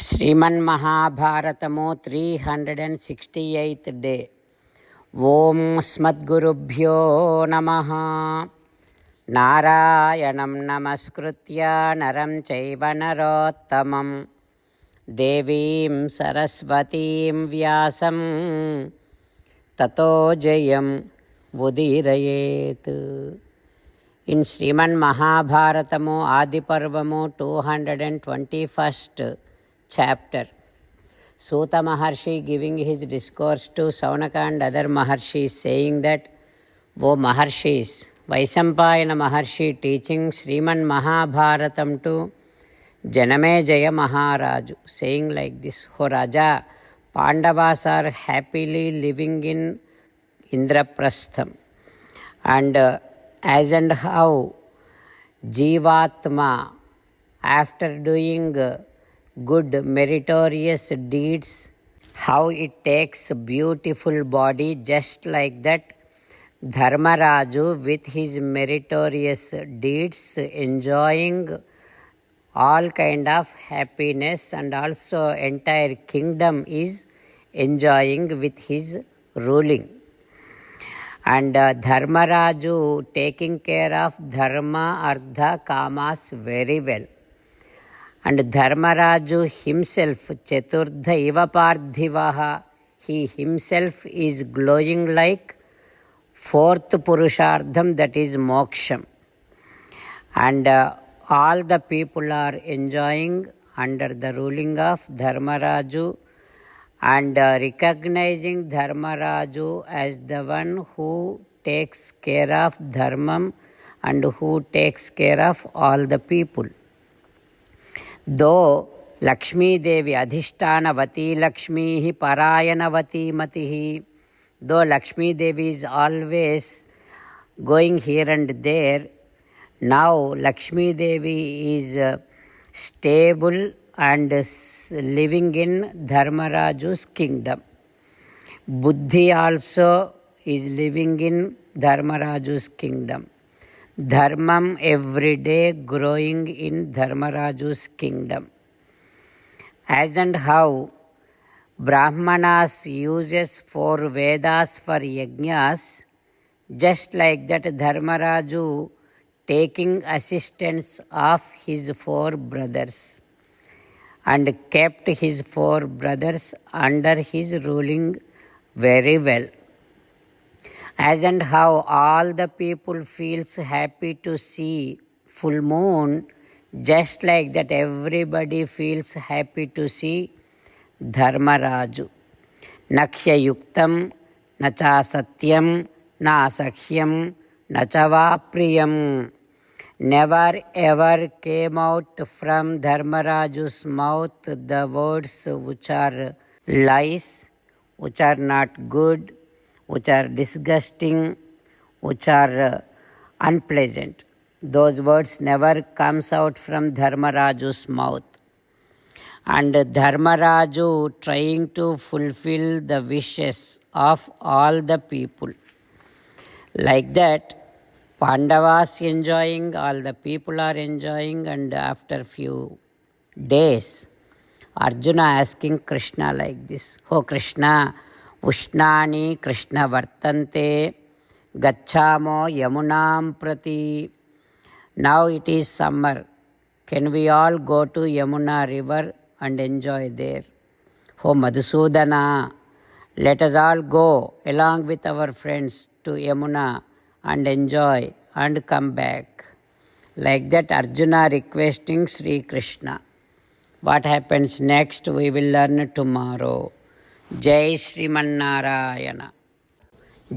శ్రీమన్మహాభారతము 368th day. ఓం స్మద్గురుభ్యో నమః. నారాయణం నమస్కృత్య నరం చైవ నరోత్తమం దేవీం సరస్వతీం వ్యాసం తతో జయం ఉదీరయేత్. ఇన్ శ్రీమన్మహాభారతము ఆదిపర్వము 221st chapter, Suta Maharshi giving his discourse to Saunaka and other Maharshis, saying that, O Maharshis, Vaisampayana Maharshi teaching Sriman Mahabharatam to Janamejaya Maharaju, saying like this: O Raja, Pandavas are happily living in Indraprastham, and as and how Jivatma, after doing good meritorious deeds, how it takes beautiful body, just like that Dharmaraju with his meritorious deeds enjoying all kind of happiness, and also entire kingdom is enjoying with his ruling. And Dharmaraju taking care of dharma, artha, kamas very well. And Dharmaraju himself, Chaturdha iva Parthivaha, he himself is glowing like fourth Purushartham, that is Moksham. And all the people are enjoying under the ruling of Dharmaraju, and recognizing Dharmaraju as the one who takes care of Dharmam and who takes care of all the people. Though Lakshmi Devi Adhishtanavati Lakshmi Parayanavati Matihi, though Lakshmi Devi is always going here and there, now Lakshmi Devi is stable and living in Dharmaraju's kingdom. Buddhi also is living in Dharmaraju's kingdom. Dharmam every day growing in Dharmaraju's kingdom. As and how Brahmanas uses 4 Vedas for yajnas, just like that Dharmaraju taking assistance of his 4 brothers and kept his 4 brothers under his ruling very well. As and how all the people feels happy to see full moon, just like that everybody feels happy to see Dharmaraju. Nakhya yuktam, nacha satyam, na sakhyam, nacha vapriyam. Never ever came out from Dharmaraju's mouth the words which are lies, which are not good, which are disgusting, which are unpleasant. Those words never comes out from Dharmaraju's mouth. And Dharmaraju trying to fulfill the wishes of all the people. Like that, Pandavas enjoying, all the people are enjoying, and after few days, Arjuna asking Krishna like this: Oh Krishna, Ushnani Krishna Vartante Gachamo Yamunam Prati. Now it is summer. Can we all go to Yamuna river and enjoy there? Oh Madhusudana, let us all go along with our friends to Yamuna and enjoy and come back. Like that Arjuna requesting Sri Krishna. What happens next we will learn tomorrow. Jai Srimannarayana.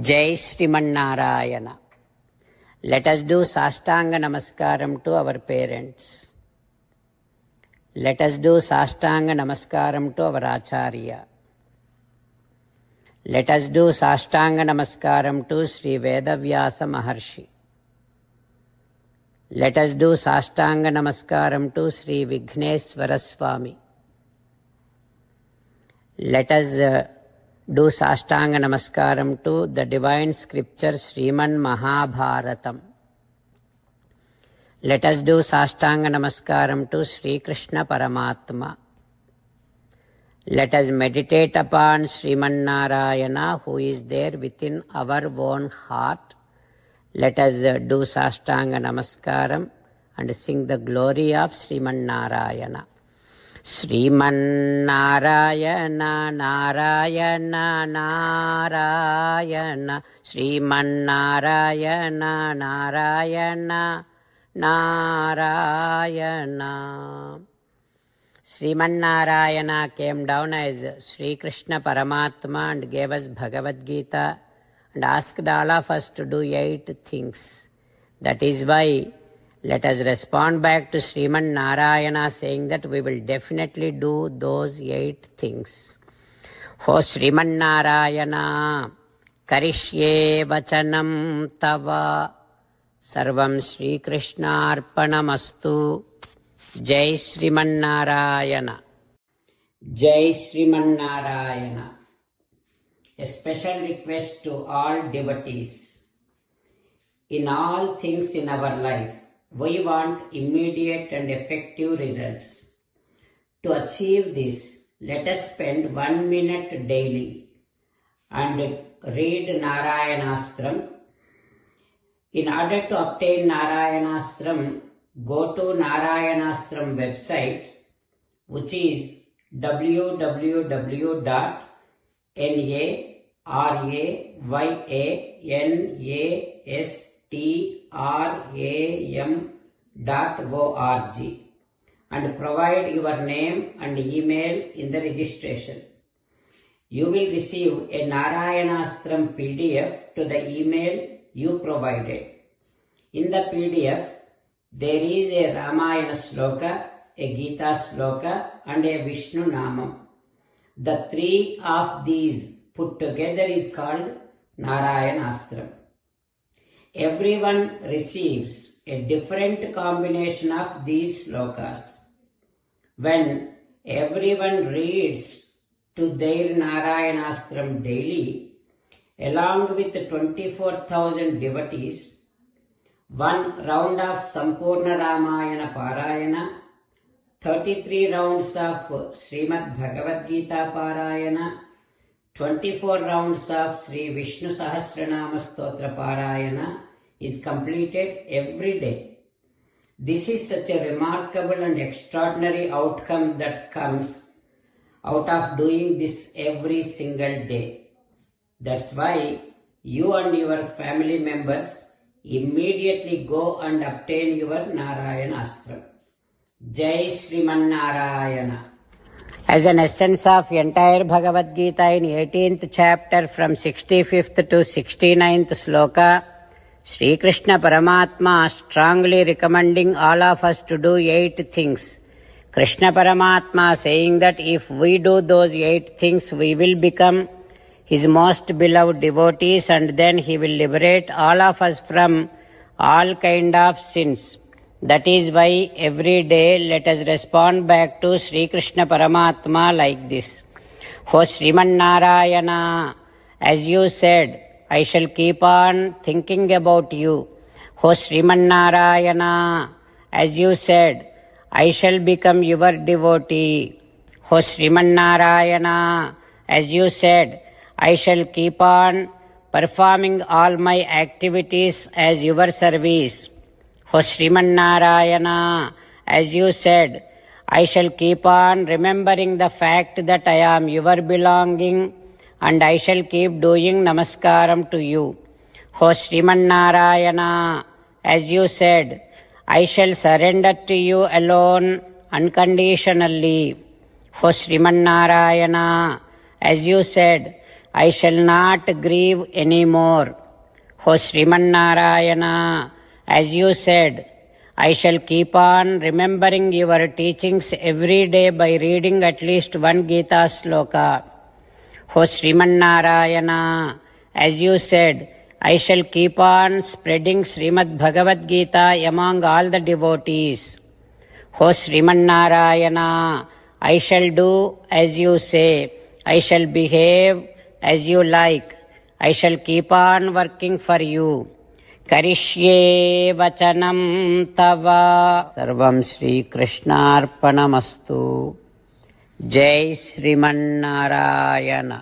Jai Srimannarayana. Let us do Sastanga Namaskaram to our parents. Let us do Sastanga Namaskaram to our Acharya. Let us do Sastanga Namaskaram to Sri Vedavyasa Maharshi. Let us do Sastanga Namaskaram to Sri Vighneshwara Swami. Let us do Sastanga Namaskaram to the divine scripture Sriman Mahabharatam. Let us do Sastanga Namaskaram to Sri Krishna Paramatma. Let us meditate upon Sriman Narayana who is there within our own heart. Let us do Sastanga Namaskaram and sing the glory of Sriman Narayana. Sriman Narayana Narayana Narayana Sriman Narayana Narayana Narayana. Sriman Narayana came down as Sri Krishna Paramatma and gave us Bhagavad Gita and asked all of us to do 8 things. That is why let us respond back to Sriman Narayana saying that we will definitely do those 8 things. O Sriman Narayana, Karishye Vachanam Tava, Sarvam Sri Krishna Arpanamastu. Jai Sriman Narayana. Jai Sriman Narayana. A special request to all devotees. In all things in our life, we want immediate and effective results. To achieve this, let us spend 1 minute daily and read Narayanastram. In order to obtain Narayanastram, go to Narayanastram website, which is www.narayanastram.org, and provide your name and email in the registration. You will receive a Narayanastram PDF to the email you provided. In the PDF, there is a Ramayana sloka, a Gita sloka, and a Vishnu Namam. The 3 of these put together is called Narayanastram. Everyone receives a different combination of these slokas. When everyone reads to their Narayanastram daily, along with 24,000 devotees, 1 round of Sampurna Ramayana Parayana, 33 rounds of Srimad Bhagavad Gita Parayana, 24 rounds of Sri Vishnu Sahasranama Stotra Parayana is completed every day. This is such a remarkable and extraordinary outcome that comes out of doing this every single day. That's why you and your family members immediately go and obtain your Narayanastram. Jai Sriman Narayana. As an essence of entire Bhagavad Gita in 18th chapter from 65th to 69th sloka, Sri Krishna Paramatma strongly recommending all of us to do 8 things. Krishna Paramatma saying that if we do those 8 things, we will become His most beloved devotees, and then He will liberate all of us from all kind of sins. That is why every day let us respond back to Sri Krishna Paramatma like this. O Sriman Narayana, as you said, I shall keep on thinking about you. O Sriman Narayana, as you said, I shall become your devotee. O Sriman Narayana, as you said, I shall keep on performing all my activities as your service. O Sriman Narayana, as you said, I shall keep on remembering the fact that I am your belonging, and I shall keep doing namaskaram to you. O Sriman Narayana, as you said, I shall surrender to you alone unconditionally. O Sriman Narayana, as you said, I shall not grieve anymore. O Sriman Narayana, as you said, I shall keep on remembering your teachings every day by reading at least 1 Gita sloka. O Sriman Narayana, as you said, I shall keep on spreading Srimad Bhagavad Gita among all the devotees. O Sriman Narayana, I shall do as you say. I shall behave as you like. I shall keep on working for you. Karishye Vachanam Tava. Sarvam Sri Krishnarpanamastu. జై శ్రీమన్నారాయణ.